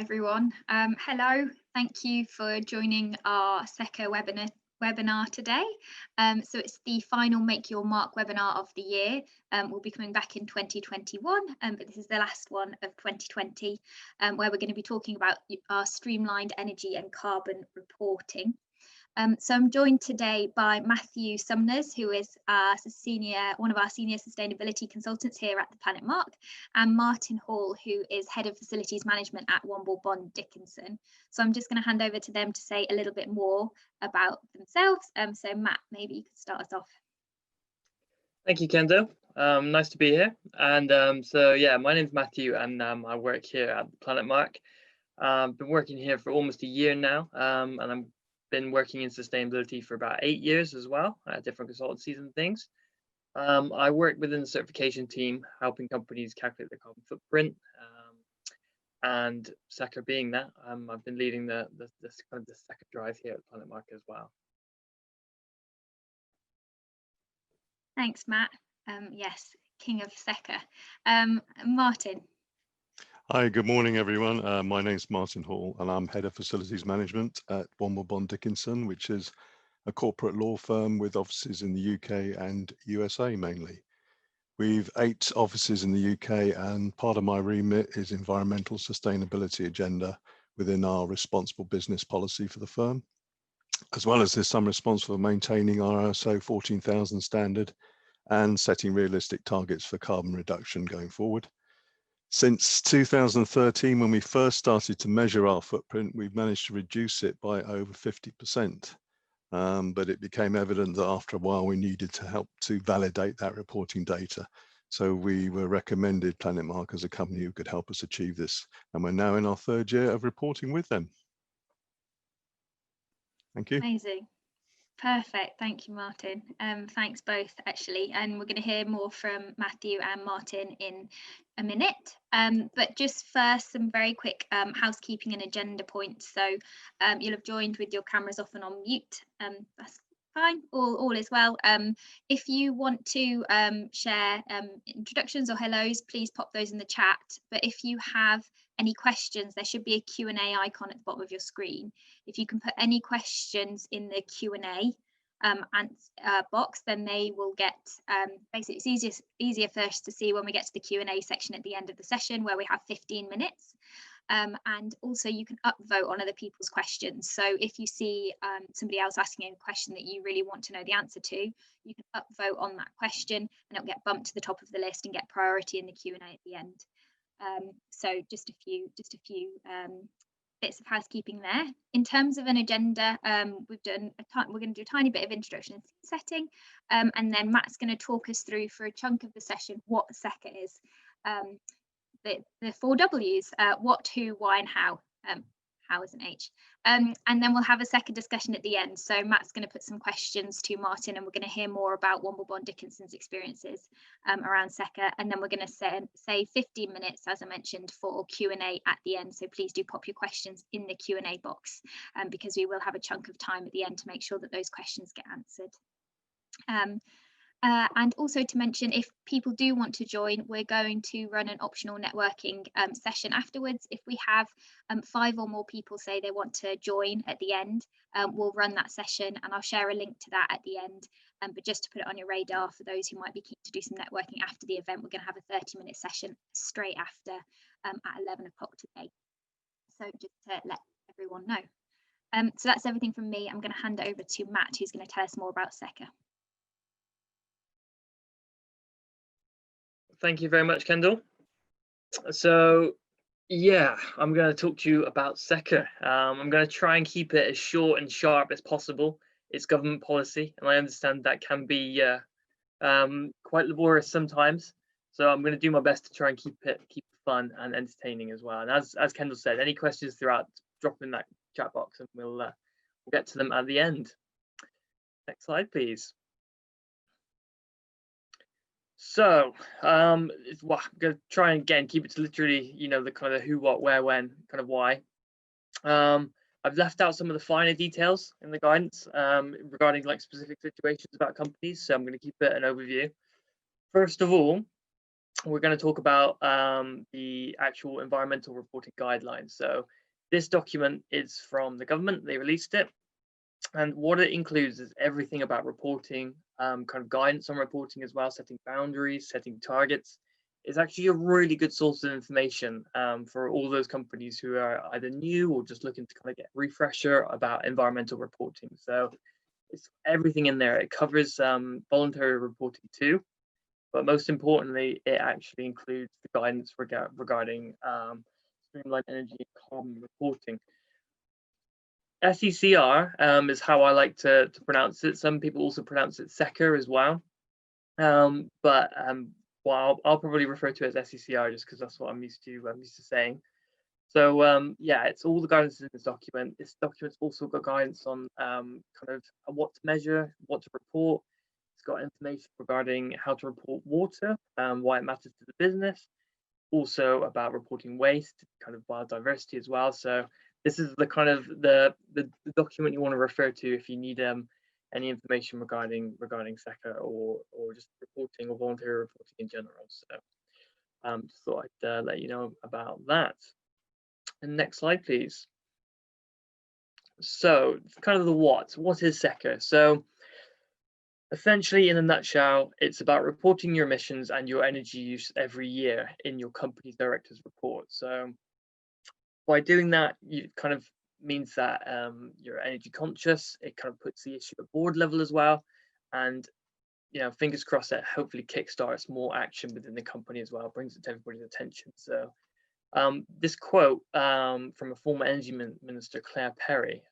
everyone. Hello, thank you for joining our Sekka webinar today. So it's the final Make Your Mark webinar of the year. We'll be coming back in 2021, but this is the last one of 2020, where we're going to be talking about our streamlined energy and carbon reporting. So I'm joined today by Matthew Sumners, who is one of our senior sustainability consultants here at the Planet Mark, and Martin Hall, who is head of facilities management at Womble Bond Dickinson. So I'm just going to hand over to them to say a little bit more about themselves. So Matt, maybe you could start us off. Thank you, Kendall. Nice to be here. And so yeah, my name's Matthew, and I work here at the Planet Mark. I've been working here for almost a year now, and I'm been working in sustainability for about 8 years as well, at different consultancies and things. I work within the certification team, helping companies calculate their carbon footprint, and SECR being that, I've been leading the SECR drive here at Planet Mark as well. Thanks, Matt. Yes, King of SECR. Martin. Hi, good morning, everyone. My name's Martin Hall, and I'm Head of Facilities Management at Womble Bond Dickinson, which is a corporate law firm with offices in the UK and USA mainly. We've 8 offices in the UK, and part of my remit is environmental sustainability agenda within our responsible business policy for the firm, as well as there's some responsible for maintaining our ISO 14000 standard and setting realistic targets for carbon reduction going forward. Since 2013, when we first started to measure our footprint, we've managed to reduce it by over 50%. But it became evident that after a while we needed to help to validate that reporting data. So we were recommended Planet Mark as a company who could help us achieve this. And we're now in our 3rd year of reporting with them. Thank you. Amazing. Perfect. Thank you, Martin. Thanks both, actually. And we're going to hear more from Matthew and Martin in a minute. But just first, some very quick housekeeping and agenda points. So you'll have joined with your cameras off and on mute. That's fine. All is well. If you want to share introductions or hellos, please pop those in the chat. But if you have any questions, there should be a Q&A icon at the bottom of your screen. If you can put any questions in the Q&A box, then they will get, basically it's easier for us to see when we get to the Q&A section at the end of the session, where we have 15 minutes. And also you can upvote on other people's questions. So if you see somebody else asking a question that you really want to know the answer to, you can upvote on that question and it'll get bumped to the top of the list and get priority in the Q&A at the end. So just a few bits of housekeeping there. In terms of an agenda, we're going to do a tiny bit of introduction and setting, and then Matt's going to talk us through for a chunk of the session what SECR is. The 4 W's, what, who, why, and how. How is an H. And then we'll have a second discussion at the end. So Matt's going to put some questions to Martin, and we're going to hear more about Womble Bond Dickinson's experiences around SECR. And then we're going to say 15 minutes, as I mentioned, for Q&A at the end. So please do pop your questions in the Q&A box, because we will have a chunk of time at the end to make sure that those questions get answered. And also to mention, if people do want to join, we're going to run an optional networking session afterwards. If we have 5 or more people say they want to join at the end, we'll run that session, and I'll share a link to that at the end. But just to put it on your radar for those who might be keen to do some networking after the event, we're going to have a 30-minute session straight after at 11 o'clock today. So just to let everyone know. So that's everything from me. I'm going to hand it over to Matt, who's going to tell us more about SECR. Thank you very much, Kendall. So yeah, I'm going to talk to you about SECR. I'm going to try and keep it as short and sharp as possible. It's government policy, and I understand that can be quite laborious sometimes. So I'm going to do my best to try and keep it fun and entertaining as well. And as Kendall said, any questions throughout, drop in that chat box, and we'll get to them at the end. Next slide, please. So I'm going to try and again keep it to literally, the kind of who, what, where, when, kind of why. I've left out some of the finer details in the guidance regarding like specific situations about companies, so I'm going to keep it an overview. First of all, we're going to talk about the actual environmental reporting guidelines. So this document is from the government, they released it. And what it includes is everything about reporting, kind of guidance on reporting as well, setting boundaries, setting targets. It's actually a really good source of information for all those companies who are either new or just looking to kind of get a refresher about environmental reporting. So it's everything in there. It covers voluntary reporting too, but most importantly, it actually includes the guidance regarding streamlined energy and carbon reporting. SECR is how I like to pronounce it. Some people also pronounce it SECR as well. Well, I'll probably refer to it as SCCR just because that's what I'm used to saying. So yeah, it's all the guidance in this document. This document's also got guidance on kind of what to measure, what to report. It's got information regarding how to report water, why it matters to the business. Also about reporting waste, kind of biodiversity as well. So this is the kind of the document you want to refer to if you need any information regarding SECA or just reporting or voluntary reporting in general. So just thought I'd let you know about that. And next slide, please. So kind of the what is SECA? So essentially, in a nutshell, it's about reporting your emissions and your energy use every year in your company's director's report. So by doing that, you kind of means that you're energy conscious. It kind of puts the issue at board level as well, and fingers crossed that hopefully kickstarts more action within the company as well, brings it to everybody's attention. So this quote from a former energy minister, Claire Perry,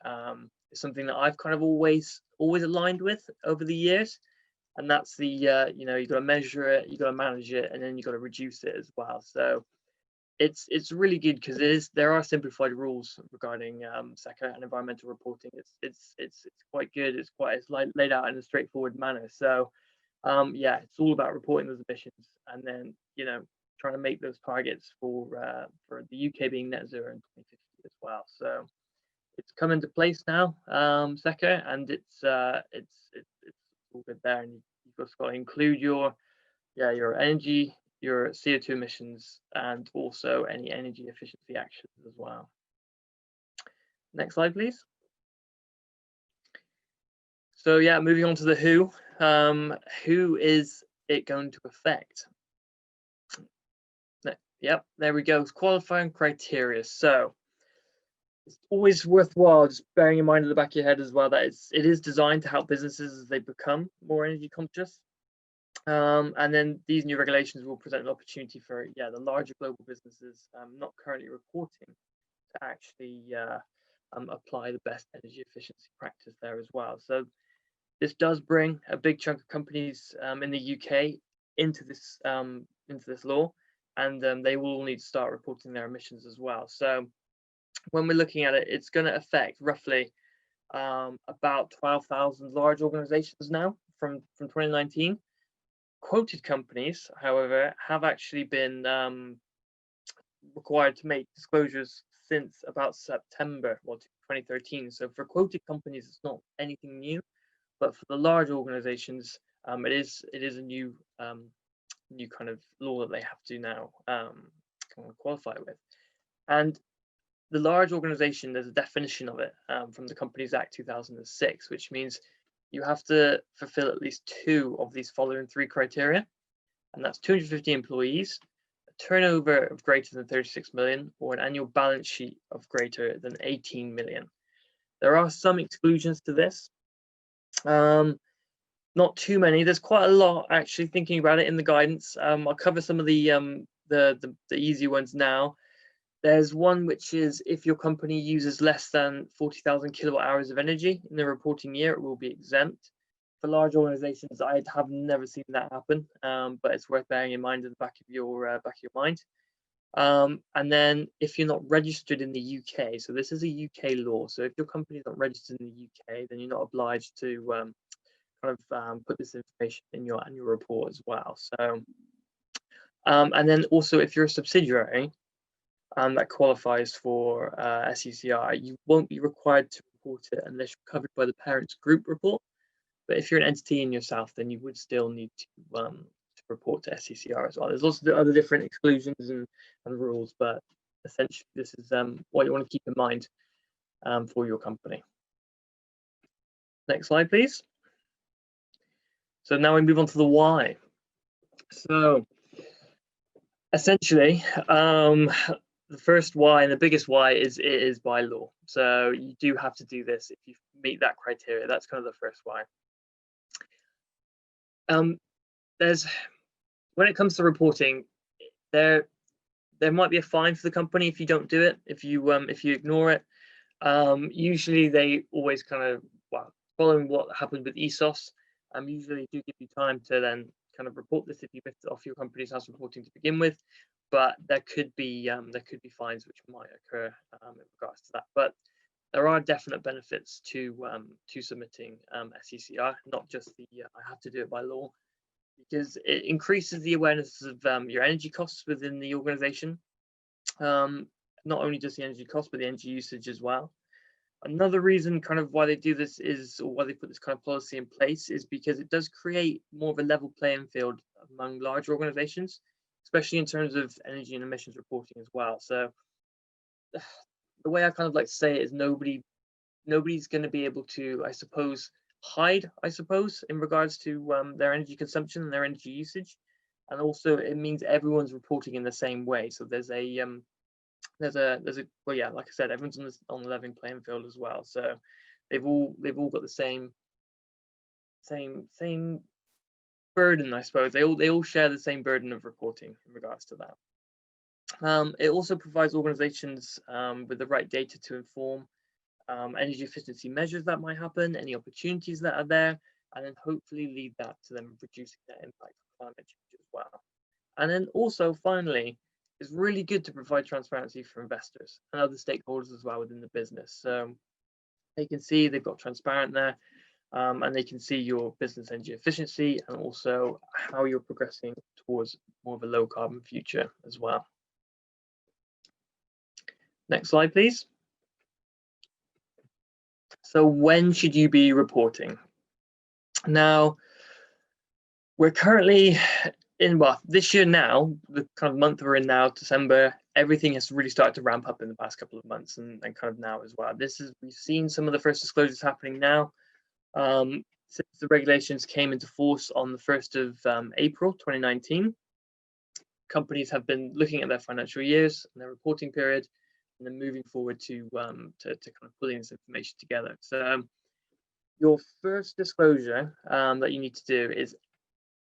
is something that I've kind of always aligned with over the years, and that's the you've got to measure it, you've got to manage it, and then you've got to reduce it as well. So it's really good because there are simplified rules regarding SECA and environmental reporting. It's quite good. It's laid out in a straightforward manner. So yeah, it's all about reporting those emissions and then trying to make those targets for the UK being net zero in 2050 as well. So it's come into place now, SECA, and it's all good there. And you've just got to include your energy, your CO2 emissions, and also any energy efficiency actions as well. Next slide, please. So yeah, moving on to the who. Who is it going to affect? Yep, there we go. Qualifying criteria. So it's always worthwhile just bearing in mind at the back of your head as well that it is designed to help businesses as they become more energy conscious. And then these new regulations will present an opportunity for the larger global businesses not currently reporting to actually apply the best energy efficiency practice there as well. So this does bring a big chunk of companies in the UK into this law, and they will all need to start reporting their emissions as well. So when we're looking at it, it's going to affect roughly about 12,000 large organizations now from 2019. Quoted companies, however, have actually been required to make disclosures since about September 2013. So for quoted companies, it's not anything new, but for the large organizations, it is a new kind of law that they have to now qualify with. And the large organization, there's a definition of it from the Companies Act 2006, which means you have to fulfill at least 2 of these following 3 criteria, and that's 250 employees, a turnover of greater than 36 million, or an annual balance sheet of greater than 18 million. There are some exclusions to this, not too many. There's quite a lot actually thinking about it in the guidance. I'll cover some of the easy ones now. There's one which is if your company uses less than 40,000 kilowatt hours of energy in the reporting year, it will be exempt. For large organizations, I have never seen that happen, but it's worth bearing in mind at the back of your mind. And then if you're not registered in the UK, so this is a UK law. So if your company is not registered in the UK, then you're not obliged to put this information in your annual report as well. So, and then also if you're a subsidiary, that qualifies for SCCR, you won't be required to report it unless you're covered by the parents group report. But if you're an entity in yourself, then you would still need to report to SCCR as well. There's also the other different exclusions and rules, but essentially this is what you want to keep in mind for your company. Next slide, please. So now we move on to the why. So essentially, the first why and the biggest why is it is by law. So you do have to do this if you meet that criteria. That's kind of the first why. When it comes to reporting, there might be a fine for the company if you don't do it, if you ignore it. Usually they always kind of, well, following what happened with ESOS, usually do give you time to then kind of report this if you missed it off your company's house reporting to begin with. But there could be fines which might occur in regards to that. But there are definite benefits to submitting SCCR, not just the I have to do it by law, because it increases the awareness of your energy costs within the organization. Not only just the energy costs, but the energy usage as well. Another reason kind of why they do this is, or why they put this kind of policy in place, is because it does create more of a level playing field among larger organizations, especially in terms of energy and emissions reporting as well. So the way I kind of like to say it is nobody's going to be able to, I suppose, hide, in regards to their energy consumption and their energy usage. And also it means everyone's reporting in the same way. So there's a well, yeah, like I said, everyone's on the level playing field as well. So they've all got the same burden, I suppose. They all share the same burden of reporting in regards to that. It also provides organizations with the right data to inform energy efficiency measures that might happen, any opportunities that are there, and then hopefully lead that to them reducing their impact on climate change as well. And then also, finally, it's really good to provide transparency for investors and other stakeholders as well within the business. So they can see they've got transparent there, and they can see your business energy efficiency and also how you're progressing towards more of a low carbon future as well. Next slide, please. So when should you be reporting? Now, we're currently in, well, this year now, the kind of month we're in now, December, everything has really started to ramp up in the past couple of months and kind of now as well. We've seen some of the first disclosures happening now. Since the regulations came into force on the 1st of April 2019, companies have been looking at their financial years and their reporting period, and then moving forward to kind of pulling this information together. So your first disclosure that you need to do is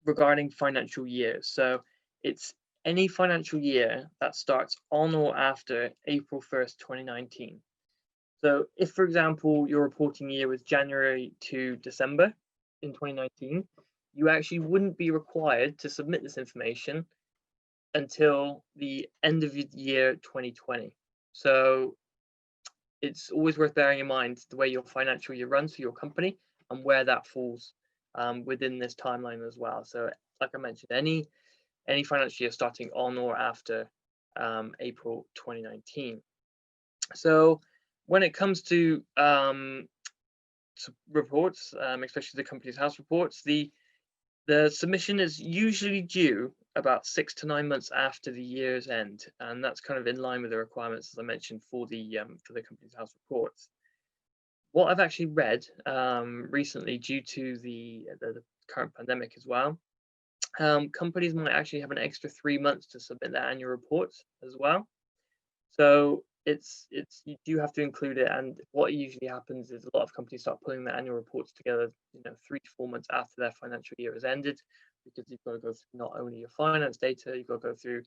regarding financial years. So it's any financial year that starts on or after April 1st, 2019. So if, for example, your reporting year was January to December in 2019, you actually wouldn't be required to submit this information until the end of the year 2020. So it's always worth bearing in mind the way your financial year runs for your company and where that falls within this timeline as well. So like I mentioned, any financial year starting on or after April 2019. So when it comes to reports, especially the company's house reports, the submission is usually due about 6 to 9 months after the year's end, and that's kind of in line with the requirements, as I mentioned, for the company's house reports. What I've actually read recently, due to the current pandemic as well, companies might actually have an extra 3 months to submit their annual reports as well. So you do have to include it, and what usually happens is a lot of companies start pulling their annual reports together, 3 to 4 months after their financial year has ended, because you've got to go through not only your finance data, you've got to go through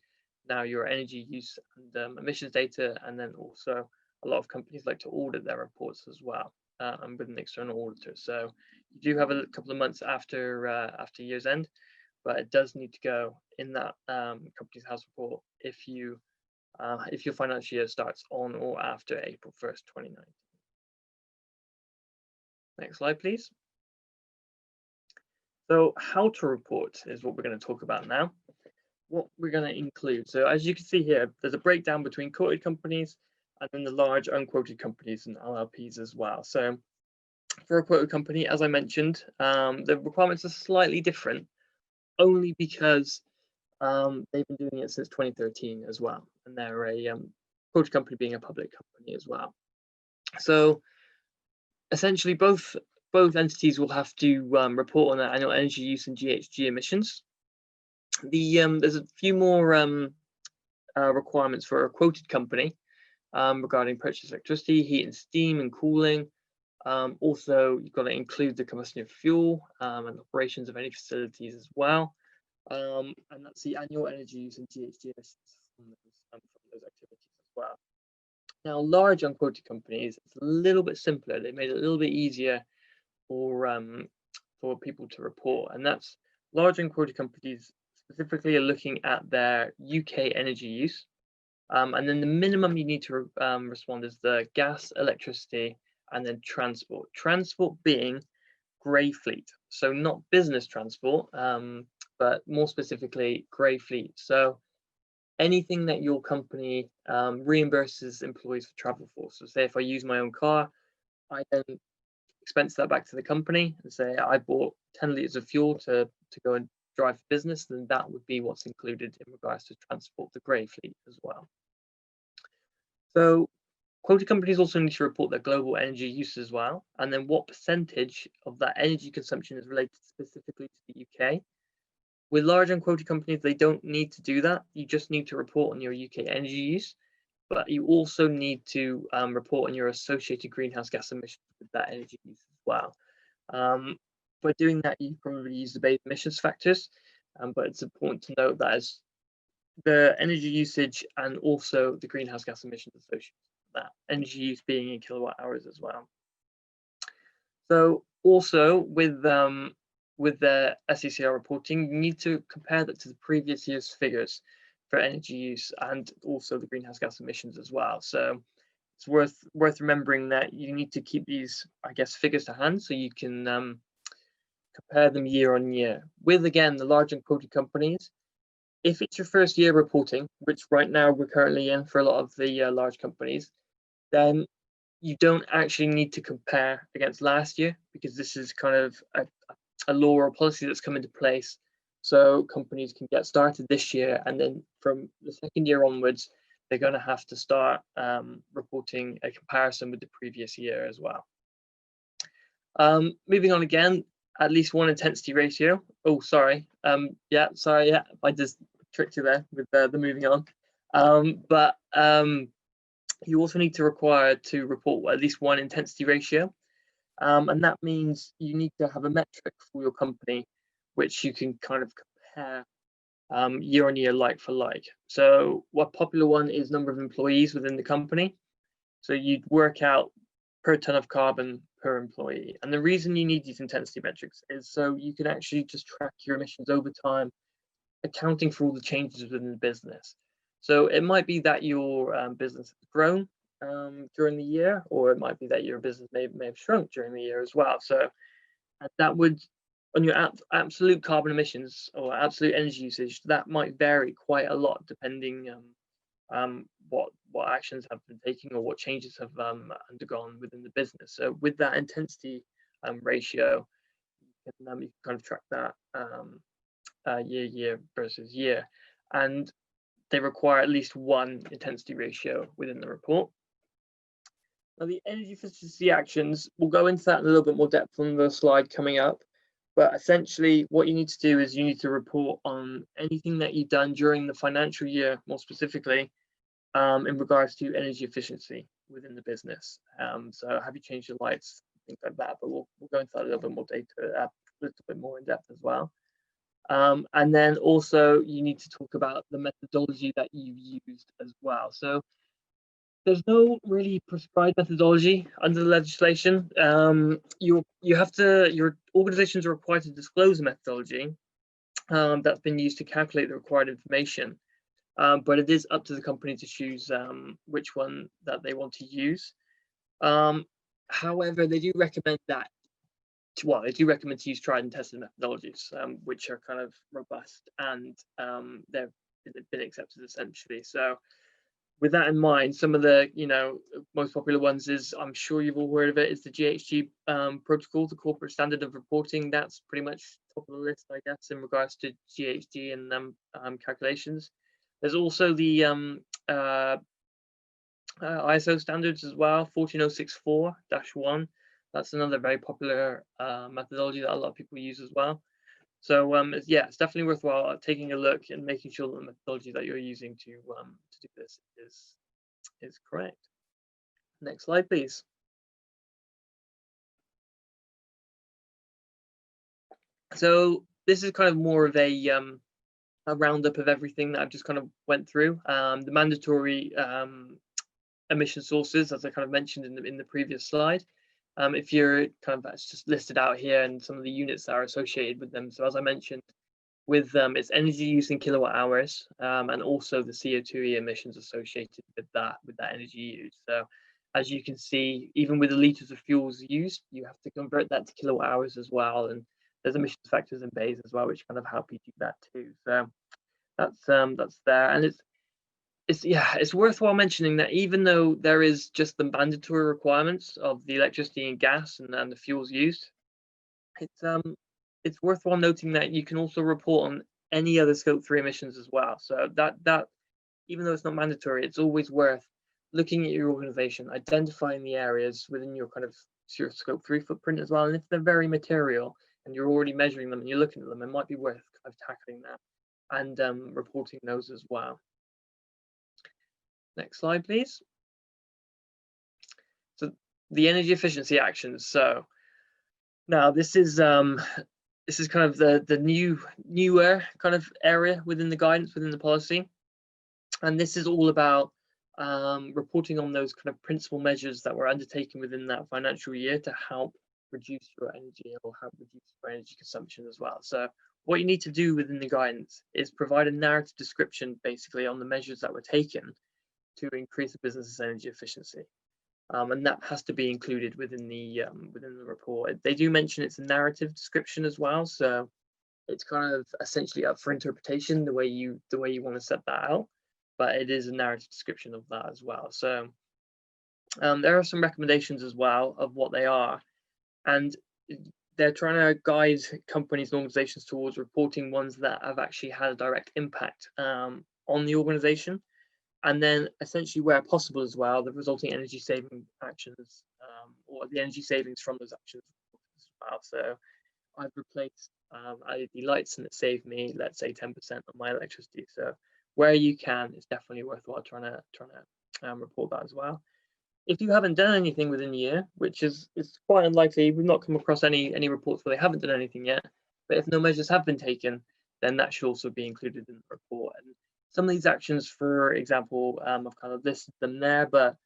now your energy use and emissions data, and then also a lot of companies like to audit their reports as well, and with an external auditor. So you do have a couple of months after year's end, but it does need to go in that company's house report if your financial year starts on or after April 1st, 2019. Next slide, please. So how to report is what we're going to talk about now. What we're going to include. So as you can see here, there's a breakdown between quoted companies and then the large unquoted companies and LLPs as well. So for a quoted company, as I mentioned, the requirements are slightly different only because they've been doing it since 2013 as well, and they're a quota company being a public company as well. So essentially, both entities will have to report on their annual energy use and GHG emissions. There's a few more requirements for a quoted company regarding purchased electricity, heat and steam, and cooling. Also, you've got to include the combustion of fuel and operations of any facilities as well. And that's the annual energy use and GHG emissions from those activities as well. Now, large unquoted companies, it's a little bit simpler. They made it a little bit easier for people to report, and that's large unquoted companies specifically are looking at their UK energy use, and then the minimum you need to respond is the gas, electricity, and then transport. Transport being grey fleet, so not business transport, but more specifically grey fleet. So anything that your company reimburses employees for travel for. So say if I use my own car, I then expense that back to the company and say I bought 10 litres of fuel to go and drive for business, then that would be what's included in regards to transport, the grey fleet as well. So quota companies also need to report their global energy use as well, and then what percentage of that energy consumption is related specifically to the UK. With large unquoted companies, they don't need to do that. You just need to report on your UK energy use, but you also need to report on your associated greenhouse gas emissions with that energy use as well. By doing that, you probably use the base emissions factors, but it's important to note that as the energy usage and also the greenhouse gas emissions associated with that, energy use being in kilowatt hours as well. So also with the SCCR reporting, you need to compare that to the previous year's figures for energy use and also the greenhouse gas emissions as well. So it's worth remembering that you need to keep these, I guess, figures to hand so you can compare them year on year. With, again, the large and quoted companies, if it's your first year reporting, which right now we're currently in for a lot of the large companies, then you don't actually need to compare against last year, because this is kind of a law or policy that's come into place. So companies can get started this year, and then from the second year onwards, they're going to have to start reporting a comparison with the previous year as well. Moving on again, at least one intensity ratio. Oh, sorry. Yeah, I just tricked you there with the moving on. But you also need to require to report at least one intensity ratio. And that means you need to have a metric for your company, which you can kind of compare year on year, like for like. So one popular one is number of employees within the company. So you'd work out per ton of carbon per employee. And the reason you need these intensity metrics is so you can actually just track your emissions over time, accounting for all the changes within the business. So it might be that your business has grown during the year, or it might be that your business may have shrunk during the year as well. So that would, on your absolute carbon emissions or absolute energy usage, that might vary quite a lot depending what actions have been taken or what changes have undergone within the business. So with that intensity ratio, you can kind of track that year versus year, and they require at least one intensity ratio within the report. Now, the energy efficiency actions, we'll go into that in a little bit more depth on the slide coming up, but essentially what you need to do is you need to report on anything that you've done during the financial year, more specifically in regards to energy efficiency within the business. So have you changed your lights, things like that, but we'll go into that a little bit more data, a little bit more in depth as well. And then also you need to talk about the methodology that you've used as well. So there's no really prescribed methodology under the legislation. Your organizations are required to disclose a methodology that's been used to calculate the required information, but it is up to the company to choose which one that they want to use. However, they do recommend they do recommend to use tried and tested methodologies, which are kind of robust and they've been accepted essentially. So with that in mind, some of the most popular ones is, I'm sure you've all heard of it, is the GHG protocol, the corporate standard of reporting. That's pretty much top of the list, I guess, in regards to GHG and calculations. There's also the ISO standards as well, 14064-1. That's another very popular methodology that a lot of people use as well. So yeah, it's definitely worthwhile taking a look and making sure that the methodology that you're using to do this is correct. Next slide, please. So this is kind of more of a roundup of everything that I've just kind of went through. The mandatory emission sources, as I kind of mentioned in the previous slide. If you're kind of, that's just listed out here, and some of the units that are associated with them. So as I mentioned, with it's energy use in kilowatt hours, and also the CO2 emissions associated with that energy use. So as you can see, even with the liters of fuels used, you have to convert that to kilowatt hours as well. And there's emissions factors and bays as well, which kind of help you do that too. So that's there, and it's worthwhile mentioning that even though there is just the mandatory requirements of the electricity and gas and the fuels used, it's worthwhile noting that you can also report on any other scope 3 emissions as well. So that even though it's not mandatory, it's always worth looking at your organization, identifying the areas within your kind of your scope 3 footprint as well. And if they're very material and you're already measuring them and you're looking at them, it might be worth kind of tackling that and reporting those as well. Next slide, please. So the energy efficiency actions. So now this is kind of the newer kind of area within the guidance, within the policy, and this is all about reporting on those kind of principal measures that were undertaken within that financial year to help reduce your energy or help reduce your energy consumption as well. So what you need to do within the guidance is provide a narrative description basically on the measures that were taken to increase the business's energy efficiency, and that has to be included within the report. They do mention it's a narrative description as well, so it's kind of essentially up for interpretation the way you want to set that out, but it is a narrative description of that as well. So there are some recommendations as well of what they are, and they're trying to guide companies and organizations towards reporting ones that have actually had a direct impact on the organization. And then essentially where possible as well, the resulting energy saving actions or the energy savings from those actions as well. So I've replaced LED lights and it saved me, let's say 10% of my electricity. So where you can, it's definitely worthwhile trying to report that as well. If you haven't done anything within the year, which is quite unlikely, we've not come across any reports where they haven't done anything yet, but if no measures have been taken, then that should also be included in the report. And some of these actions, for example, I've kind of listed them there, but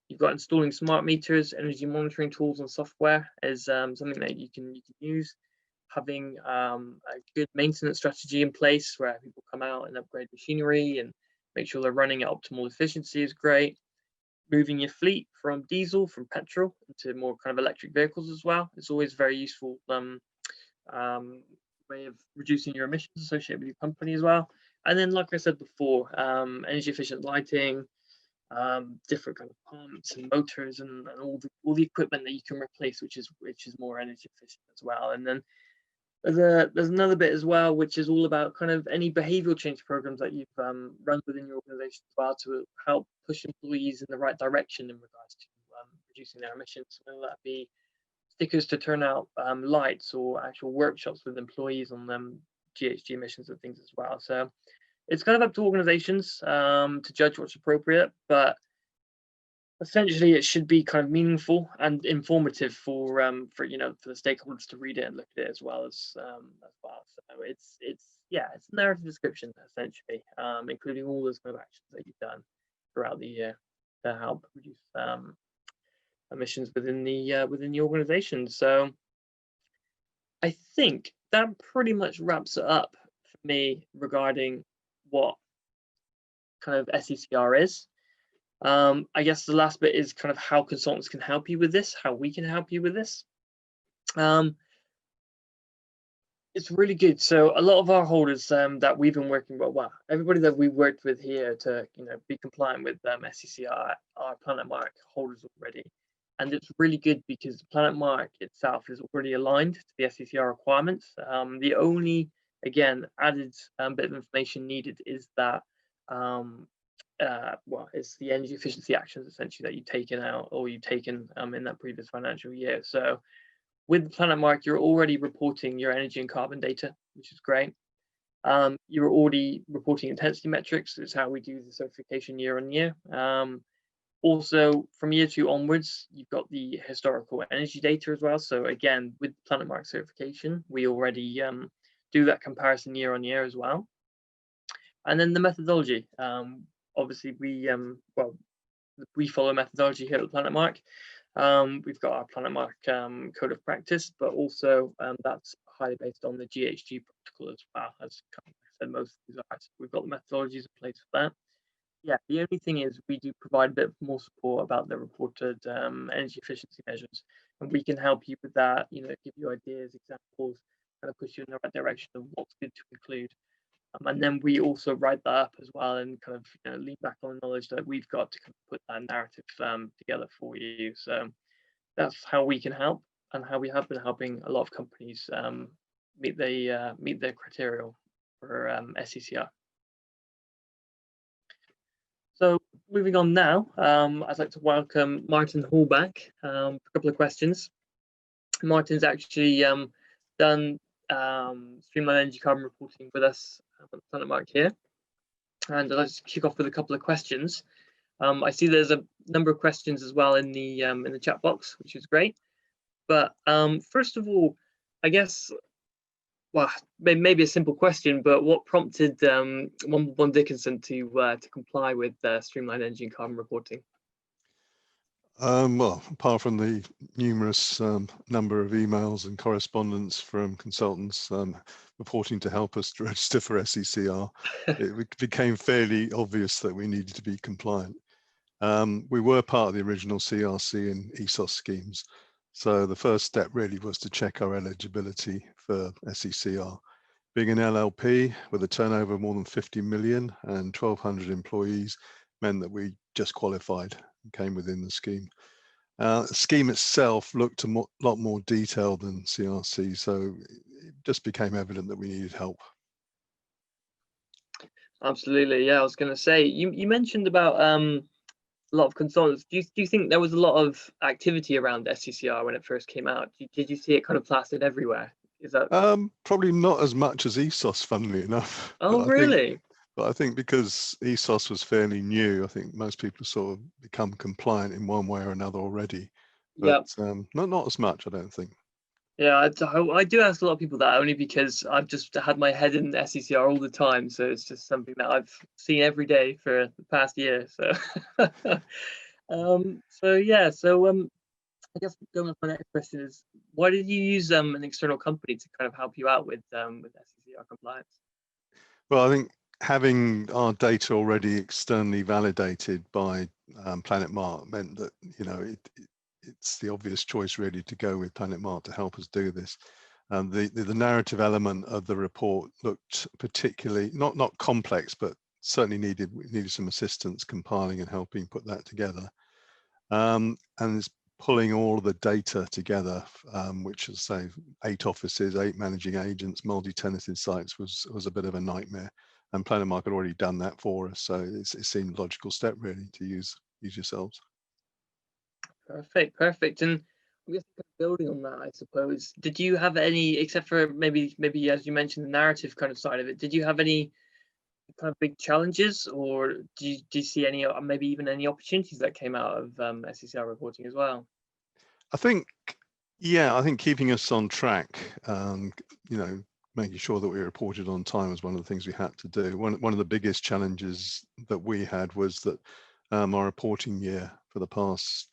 you've got installing smart meters, energy monitoring tools and software is something that you can use. Having a good maintenance strategy in place where people come out and upgrade machinery and make sure they're running at optimal efficiency is great. Moving your fleet from diesel, from petrol into more kind of electric vehicles as well. It's always very useful way of reducing your emissions associated with your company as well. And then, like I said before, energy efficient lighting, different kind of pumps and motors and all the equipment that you can replace, which is more energy efficient as well. And then there's another bit as well, which is all about kind of any behavioural change programs that you've run within your organisation as well to help push employees in the right direction in regards to reducing their emissions, whether that be stickers to turn out lights or actual workshops with employees on them GHG emissions and things as well. So it's kind of up to organizations to judge what's appropriate, but essentially it should be kind of meaningful and informative for the stakeholders to read it and look at it as well. So it's a narrative description essentially, including all those kind of actions that you've done throughout the year to help reduce emissions within the organization. So I think that pretty much wraps it up for me regarding what kind of SCCR is. I guess the last bit is kind of how consultants can help you with this, how we can help you with this. It's really good. So a lot of our holders that we've been working with, well, everybody that we worked with here to be compliant with SCCR are Planet Mark holders already, and it's really good because Planet Mark itself is already aligned to the SCCR requirements. The only added bit of information needed is that it's the energy efficiency actions essentially that you've taken out or you've taken in that previous financial year. So with Planet Mark, you're already reporting your energy and carbon data, which is great. You're already reporting intensity metrics. It's how we do the certification year on year. Also, from year 2 onwards, you've got the historical energy data as well. So again, with Planet Mark certification, we already do that comparison year on year as well. And then the methodology. Obviously, we follow methodology here at Planet Mark. We've got our Planet Mark code of practice, but also that's highly based on the GHG protocol as well, as I said, most of these are. So we've got the methodologies in place for that. Yeah, the only thing is we do provide a bit more support about the reported energy efficiency measures, and we can help you with that, give you ideas, examples, kind of push you in the right direction of what's good to include. And then we also write that up as well and kind of lean back on the knowledge that we've got to kind of put that narrative together for you. So that's how we can help and how we have been helping a lot of companies meet their criteria for SCCR. So moving on now, I'd like to welcome Martin Hall back for a couple of questions. Martin's actually done Streamlined Energy Carbon Reporting with us at Planet Mark here, and I'd like to kick off with a couple of questions. I see there's a number of questions as well in the chat box, which is great. But first of all, I guess, well, maybe a simple question, but what prompted Womble Bond Dickinson to comply with Streamlined Energy and Carbon Reporting? Well, apart from the numerous number of emails and correspondence from consultants reporting to help us to register for SECR, it became fairly obvious that we needed to be compliant. We were part of the original CRC and ESOS schemes, so the first step really was to check our eligibility for SCCR. Being an LLP with a turnover of more than 50 million and 1,200 employees meant that we just qualified and came within the scheme. The scheme itself looked a lot more detailed than CRC, so it just became evident that we needed help. Absolutely, yeah. I was going to say, you mentioned about a lot of consultants. Do you think there was a lot of activity around SCCR when it first came out? Did you see it kind of plastered everywhere? Is that probably not as much as ESOS, funnily enough? Oh, really? But I think because ESOS was fairly new, I think most people sort of become compliant in one way or another already. But not as much, I don't think. Yeah, I do ask a lot of people that only because I've just had my head in SCCR all the time. So it's just something that I've seen every day for the past year. So, I guess going on to my next question is, why did you use an external company to kind of help you out with SCCR compliance? Well, I think having our data already externally validated by Planet Mark meant that it's the obvious choice really to go with Planet Mark to help us do this. The narrative element of the report looked particularly not complex, but certainly needed some assistance compiling and helping put that together. And it's pulling all of the data together, which is, say, 8 offices, 8 managing agents, multi-tenanted sites, was a bit of a nightmare. And Planet Mark had already done that for us, so it seemed a logical step really to use yourselves. Perfect. And I guess building on that, I suppose, did you have any, except for maybe as you mentioned the narrative kind of side of it, did you have any kind of big challenges, or do you see any, maybe even any opportunities that came out of SCCR reporting as well? I think keeping us on track, making sure that we reported on time was one of the things we had to do. One of the biggest challenges that we had was that our reporting year for the past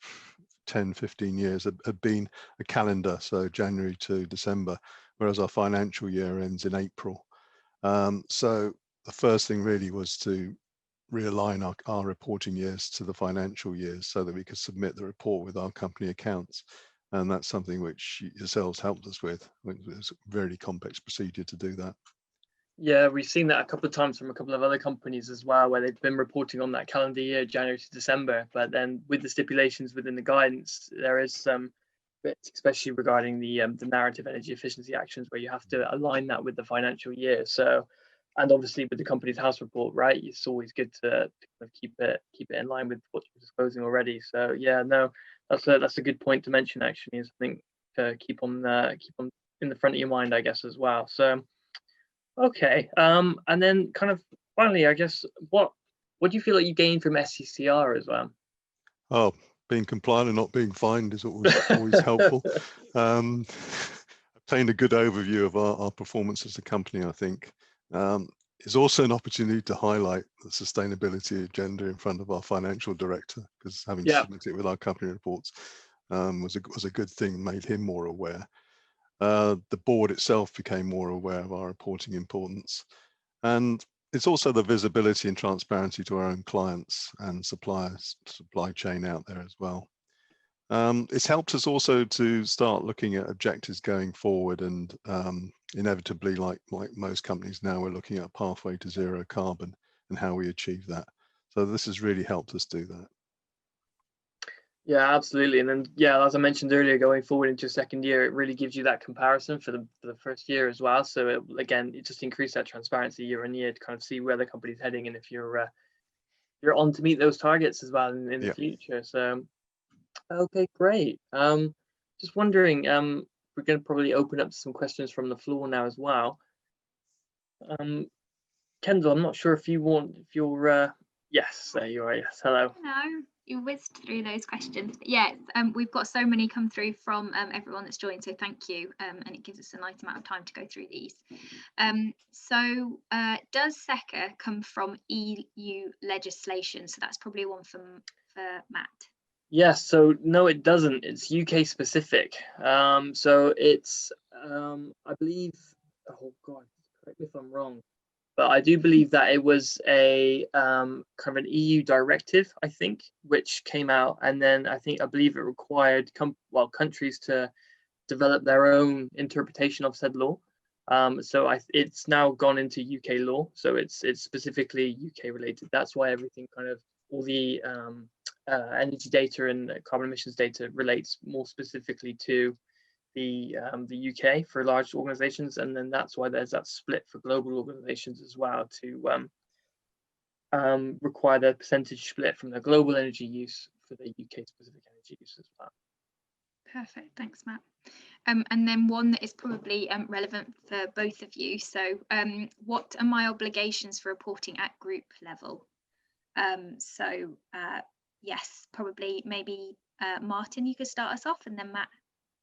10-15 years had been a calendar, so January to December, whereas our financial year ends in April. So the first thing really was to realign our reporting years to the financial years so that we could submit the report with our company accounts. And that's something which yourselves helped us with. It was a very complex procedure to do that. Yeah, we've seen that a couple of times from a couple of other companies as well, where they've been reporting on that calendar year, January to December. But then with the stipulations within the guidance, there is some bits, especially regarding the narrative energy efficiency actions, where you have to align that with the financial year. So, and obviously with the company's house report, right? It's always good to kind of keep it in line with what you're disclosing already. So yeah, no, that's a good point to mention. Actually, is I think to keep on in the front of your mind, I guess, as well. So. Okay, and then kind of finally, I guess, what do you feel like you gained from SCCR as well? Oh, being compliant and not being fined is always helpful. Obtained a good overview of our performance as a company, I think. It's also an opportunity to highlight the sustainability agenda in front of our financial director, because having submitted it with our company reports was a good thing, made him more aware. The board itself became more aware of our reporting importance, and it's also the visibility and transparency to our own clients and suppliers, supply chain out there as well. It's helped us also to start looking at objectives going forward, and inevitably, like most companies now, we're looking at a pathway to zero carbon and how we achieve that. So this has really helped us do that. Yeah, absolutely. And then, yeah, as I mentioned earlier, going forward into your second year, it really gives you that comparison for the first year as well. So it just increased that transparency year on year to kind of see where the company's heading and if you're on to meet those targets as well in the future. So, okay, great. Just wondering, we're going to probably open up some questions from the floor now as well. Kendall, I'm not sure if you're, yes, there you are. Yes, hello. Hello. You whizzed through those questions, but yeah, we've got so many come through from everyone that's joined, so thank you, and it gives us a nice amount of time to go through these. So does Sekka come from EU legislation? So that's probably one for Matt. Yes, so no, it doesn't. It's UK specific. So it's I believe, oh God, correct me if I'm wrong, but I do believe that it was a kind of an EU directive, I think, which came out, and then I believe it required countries to develop their own interpretation of said law. So it's now gone into UK law, so it's specifically UK related. That's why everything kind of all the energy data and carbon emissions data relates more specifically to the UK for large organizations, and then that's why there's that split for global organizations as well to require the percentage split from the global energy use for the UK specific energy use as well. Perfect, thanks, Matt. And then one that is probably relevant for both of you. So what are my obligations for reporting at group level? Yes, probably maybe Martin, you could start us off, and then Matt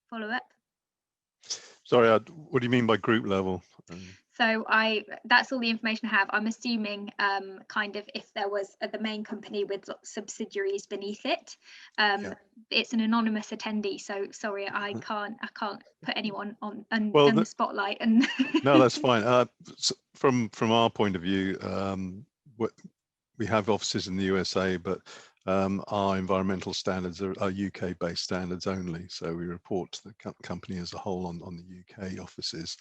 follow up. Sorry, what do you mean by group level? So that's all the information I have. I'm assuming kind of if there was the main company with subsidiaries beneath it. It's an anonymous attendee, so sorry, I can't put anyone on the spotlight. And no, that's fine. From our point of view, we have offices in the USA, but our environmental standards are UK-based standards only. So we report to the company as a whole on the UK offices.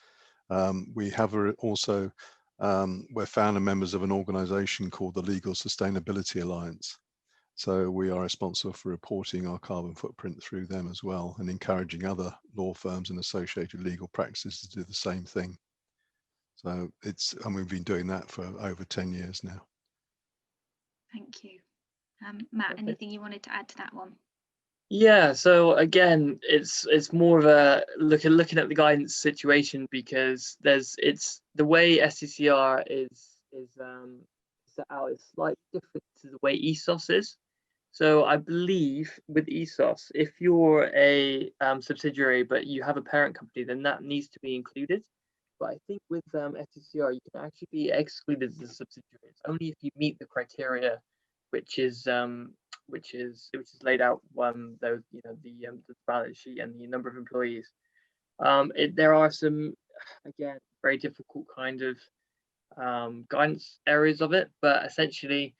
We have also, we're founder members of an organization called the Legal Sustainability Alliance. So we are responsible for reporting our carbon footprint through them as well, and encouraging other law firms and associated legal practices to do the same thing. So and we've been doing that for over 10 years now. Thank you. Matt, anything you wanted to add to that one? Yeah, so again, it's more of a looking at the guidance situation, because it's the way SCCR is set out is slightly different to the way ESOS is. So I believe with ESOS, if you're a subsidiary but you have a parent company, then that needs to be included. But I think with SCCR, you can actually be excluded as a subsidiary. It's only if you meet the criteria, which is laid out the balance sheet and the number of employees. There are some, again, very difficult kind of guidance areas of it, but essentially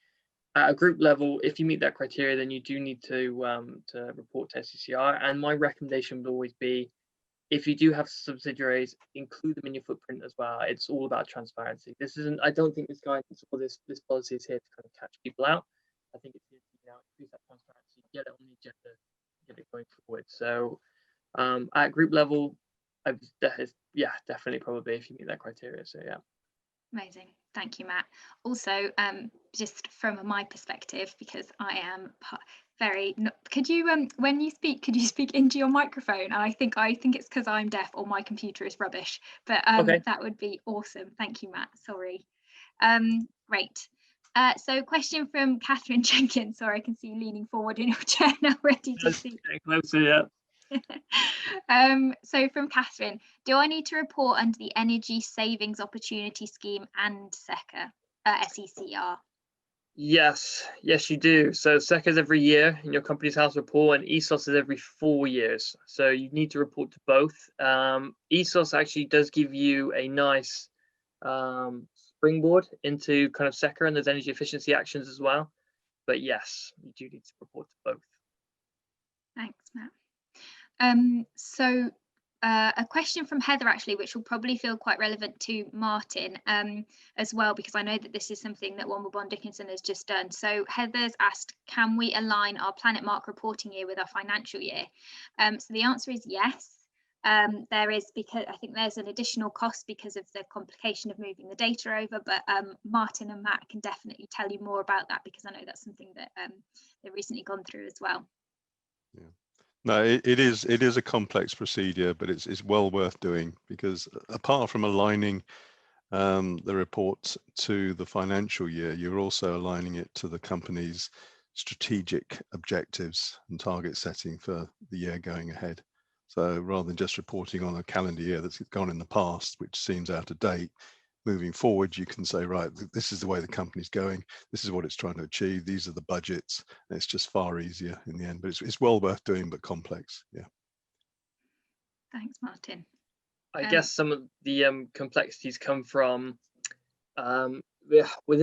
at a group level, if you meet that criteria, then you do need to report to SCCR. And my recommendation would always be, if you do have subsidiaries, include them in your footprint as well. It's all about transparency. This isn't, I don't think this guidance or this policy is here to kind of catch people out. I think it's here to, increase that transparency, get it on the agenda, get it going forward. So at group level, yeah, definitely probably if you meet that criteria. So yeah. Amazing. Thank you, Matt. Also, just from my perspective, because I am could you when you speak, could you speak into your microphone? And I think it's because I'm deaf or my computer is rubbish, but Okay. that would be awesome. Thank you, Matt. Sorry. Great. So question from Catherine Jenkins. Sorry, I can see you leaning forward in your chair now, ready to speak. Closer, yeah. So from Catherine, do I need to report under the Energy Savings Opportunity Scheme and SECR? Yes, you do. So SECA is every year in your company's house report, and ESOS is every 4 years. So you need to report to both. ESOS actually does give you a nice springboard into kind of SECA and those energy efficiency actions as well. But yes, you do need to report to both. Thanks, Matt. So a question from Heather, actually, which will probably feel quite relevant to Martin as well, because I know that this is something that Womble Bond Dickinson has just done. So Heather's asked, can we align our Planet Mark reporting year with our financial year? So the answer is yes. There is, because I think there's an additional cost because of the complication of moving the data over, but Martin and Matt can definitely tell you more about that, because I know that's something that they've recently gone through as well. Yeah. No, it is a complex procedure, but it's well worth doing, because apart from aligning the report to the financial year, you're also aligning it to the company's strategic objectives and target setting for the year going ahead. So rather than just reporting on a calendar year that's gone in the past, which seems out of date, moving forward, you can say, right, this is the way the company's going. This is what it's trying to achieve. These are the budgets. And it's just far easier in the end, but it's well worth doing, but complex. Yeah. Thanks, Martin. I guess some of the complexities come from within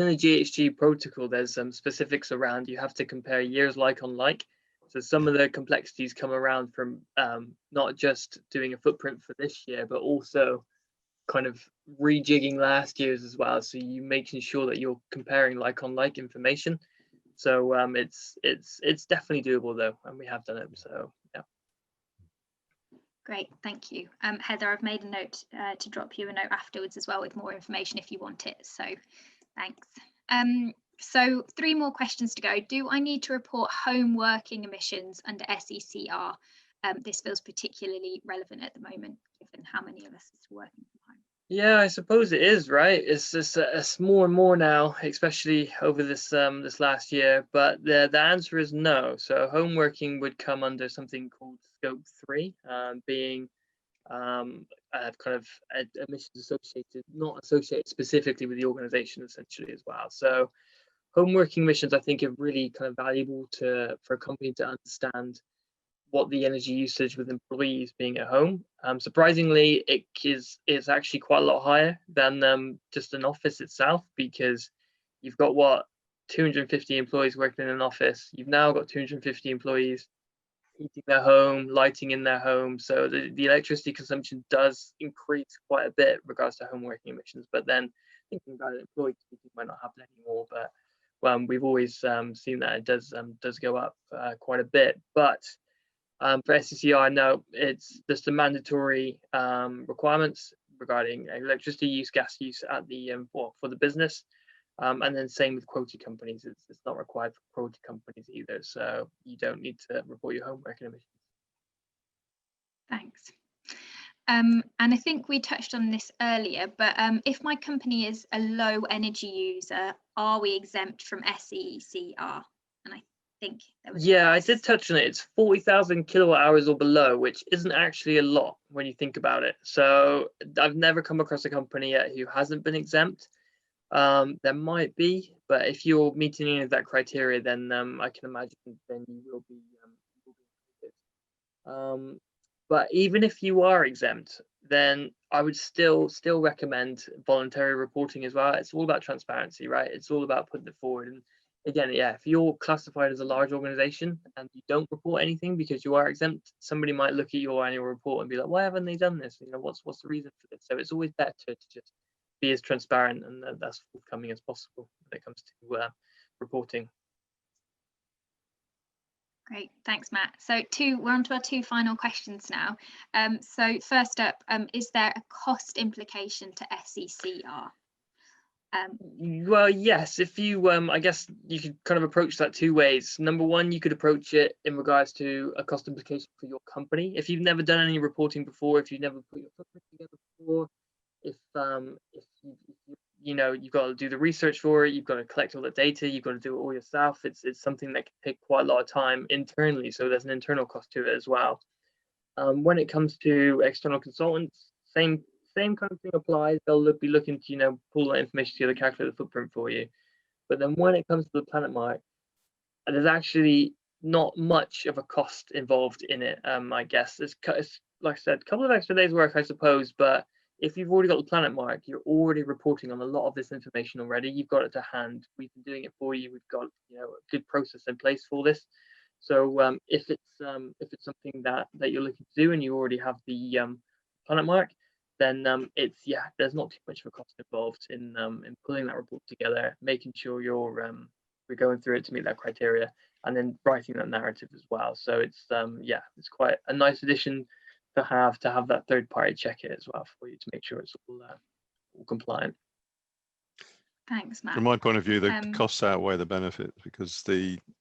the GHG protocol. There's some specifics around, you have to compare years like on like. So some of the complexities come around from not just doing a footprint for this year, but also kind of rejigging last year's as well. So you making sure that you're comparing like on like information. So it's definitely doable though, and we have done it. So yeah. Great, thank you. Heather, I've made a note to drop you a note afterwards as well with more information if you want it. So thanks. So 3 more questions to go. Do I need to report home working emissions under SECR? This feels particularly relevant at the moment, given how many of us are working from home. Yeah, I suppose it is, right? It's just it's more and more now, especially over this this last year. But the answer is no. So home working would come under something called Scope 3, being kind of emissions associated, not associated specifically with the organization, essentially as well. So home working emissions, I think, are really kind of valuable for a company to understand what the energy usage with employees being at home. Surprisingly, it's actually quite a lot higher than just an office itself, because you've got 250 employees working in an office. You've now got 250 employees heating their home, lighting in their home. So the electricity consumption does increase quite a bit in regards to home working emissions. But then thinking about it, employee heating might not happen anymore, but we've always seen that it does go up quite a bit. But for SCCR, no, it's just the mandatory requirements regarding electricity use, gas use at the for the business, and then same with quoted companies. It's not required for quoted companies either, so you don't need to report your home working emissions. Thanks. And I think we touched on this earlier, but if my company is a low energy user, are we exempt from SECR? And I think there was I did touch on it. It's 40,000 kilowatt hours or below, which isn't actually a lot when you think about it. So I've never come across a company yet who hasn't been exempt. There might be, but if you're meeting any of that criteria, then I can imagine then you will be included. But even if you are exempt, then I would still recommend voluntary reporting as well. It's all about transparency, right? It's all about putting it forward. And again, yeah, if you're classified as a large organization and you don't report anything because you are exempt, somebody might look at your annual report and be like, why haven't they done this? You know, what's the reason for this? So it's always better to just be as transparent and that's forthcoming as possible when it comes to reporting. Great, thanks, Matt. So we're on to our two final questions now. So first up, is there a cost implication to SCCR? Well, yes, if you, I guess you could kind of approach that two ways. Number one, you could approach it in regards to a cost implication for your company. If you've never done any reporting before, if you've never put your footprint together before, if you know, you've got to do the research for it, you've got to collect all the data, you've got to do it all yourself. It's something that can take quite a lot of time internally, so there's an internal cost to it as well. When it comes to external consultants, same kind of thing applies. They'll be looking to, you know, pull that information together, calculate the footprint for you. But then when it comes to the Planet Mark, there's actually not much of a cost involved in it. I guess it's like I said, a couple of extra days work, I suppose, but if you've already got the Planet Mark, you're already reporting on a lot of this information already. You've got it to hand. We've been doing it for you. We've got, you know, a good process in place for this. So if it's something that you're looking to do and you already have the Planet Mark, then there's not too much of a cost involved in pulling that report together, making sure you're going through it to meet that criteria, and then writing that narrative as well. So it's it's quite a nice addition to have that third party check it as well for you to make sure it's all compliant. Thanks, Matt. From my point of view, the costs outweigh the benefit, because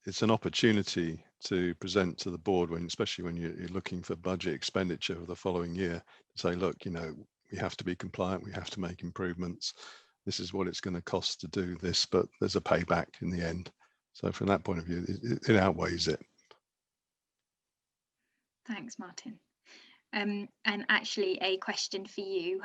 it's an opportunity to present to the board, especially when you're looking for budget expenditure for the following year, to say, look, you know, we have to be compliant, we have to make improvements. This is what it's going to cost to do this, but there's a payback in the end. So from that point of view, it outweighs it. Thanks, Martin. And actually a question for you.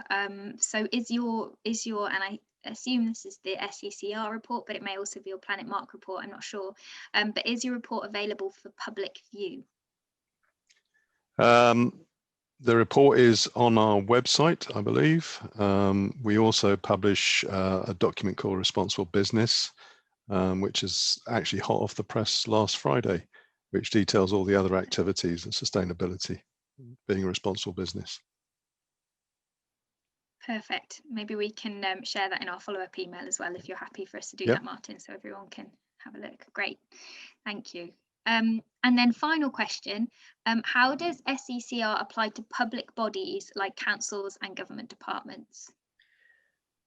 So is your, and I assume this is the SCCR report, but it may also be your Planet Mark report, I'm not sure. But is your report available for public view? The report is on our website, I believe. We also publish a document called Responsible Business, which is actually hot off the press last Friday, which details all the other activities and sustainability, being a responsible business. Perfect. Maybe we can share that in our follow-up email as well, if you're happy for us to do Yep. that, Martin, so everyone can have a look. Great. Thank you. And then final question, how does SCCR apply to public bodies like councils and government departments?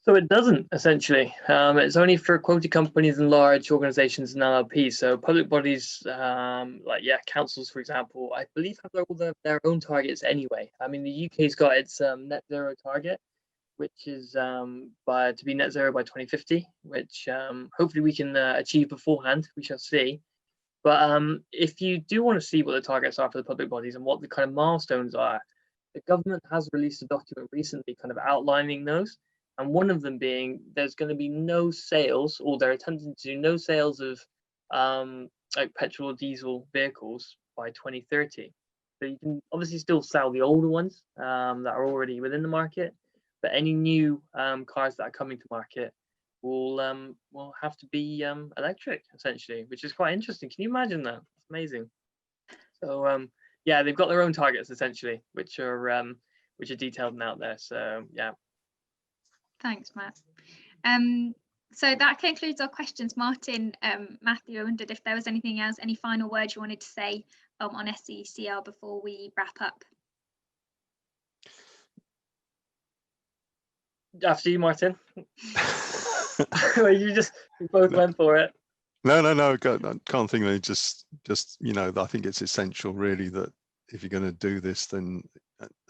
So it doesn't, essentially. It's only for quoted companies and large organizations and LLPs. So public bodies, like councils, for example, I believe have all their own targets anyway. I mean, the UK's got its net zero target, which is to be net zero by 2050, which hopefully we can achieve beforehand. We shall see. But if you do want to see what the targets are for the public bodies and what the kind of milestones are, the government has released a document recently kind of outlining those. And one of them being there's going to be no sales, or they're attempting to do no sales of like petrol or diesel vehicles by 2030. So you can obviously still sell the older ones that are already within the market, but any new cars that are coming to market will have to be electric, essentially, which is quite interesting. Can you imagine that? It's amazing. So yeah, they've got their own targets essentially, which are detailed and out there. So yeah. Thanks, Matt. So that concludes our questions. Martin, Matthew, I wondered if there was anything else, any final words you wanted to say on SCCR before we wrap up? After you, Martin. You both went for it. No, I can't think of it. Just you know, I think it's essential really that if you're going to do this, then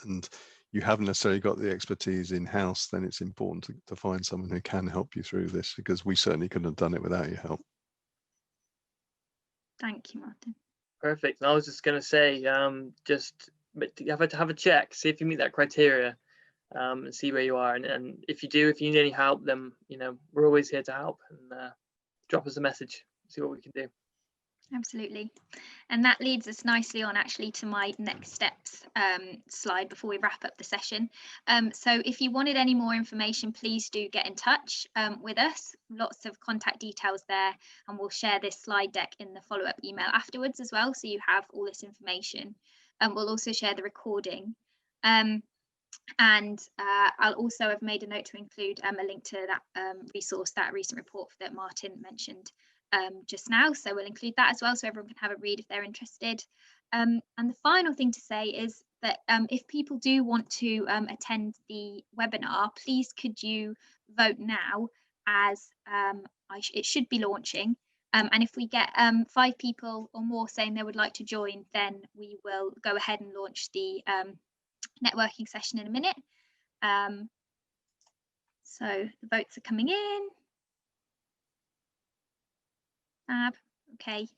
and you haven't necessarily got the expertise in-house, then it's important to find someone who can help you through this, because we certainly couldn't have done it without your help. Thank you, Martin. Perfect. And I was just going to say, just have a check, see if you meet that criteria, and see where you are. And if you need any help, then, you know, we're always here to help, and drop us a message, see what we can do. Absolutely. And that leads us nicely on actually to my next steps slide before we wrap up the session. So if you wanted any more information, please do get in touch with us. Lots of contact details there, and we'll share this slide deck in the follow-up email afterwards as well, so you have all this information. We'll also share the recording. And I'll also have made a note to include a link to that resource, that recent report that Martin mentioned just now. So we'll include that as well, so everyone can have a read if they're interested. And the final thing to say is that if people do want to attend the webinar, please could you vote now, as it should be launching. And if we get 5 people or more saying they would like to join, then we will go ahead and launch the networking session in a minute. So the votes are coming in. Okay,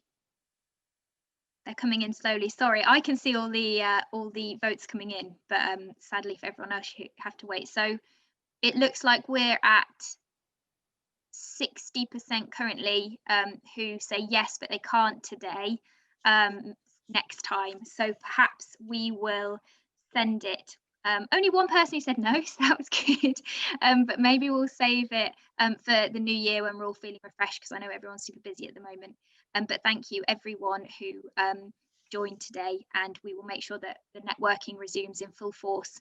they're coming in slowly. Sorry, I can see all the votes coming in, but sadly for everyone else you have to wait. So it looks like we're at 60% currently who say yes, but they can't today, next time. So perhaps we will send it. Only one person who said no, so that was good. But maybe we'll save it for the new year when we're all feeling refreshed, because I know everyone's super busy at the moment. But thank you everyone who joined today, and we will make sure that the networking resumes in full force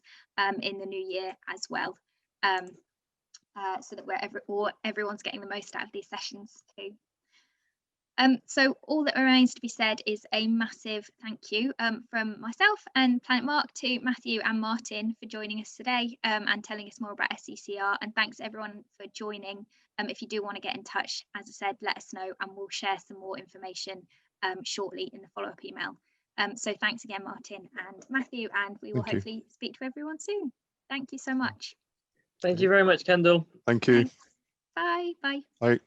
in the new year as well, so that everyone's getting the most out of these sessions too. So all that remains to be said is a massive thank you from myself and Planet Mark to Matthew and Martin for joining us today and telling us more about SCCR, and thanks everyone for joining. If you do want to get in touch, as I said, let us know and we'll share some more information shortly in the follow-up email. So thanks again, Martin and Matthew, and we will hopefully speak to everyone soon. Thank you so much. Thank you very much, Kendall. Thank you. Thanks. Bye. Bye. Bye.